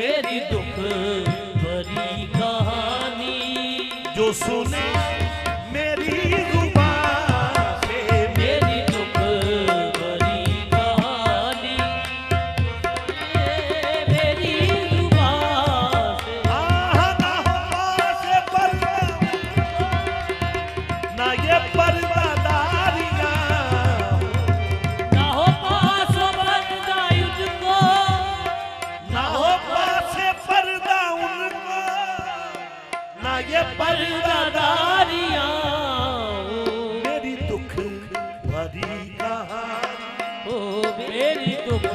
मेरी दुख भरी कहानी जो सुने मेरी जुबान से, मेरी दुख भरी कहानी मेरी जुबान से। ना ये पर्दादारियां, ना हो पास पर्दा युझको, ना हो पास पर्दा उनको, ना ये पर्दादारियां मेरी दुख भरी कहानी। ओ मेरी दुख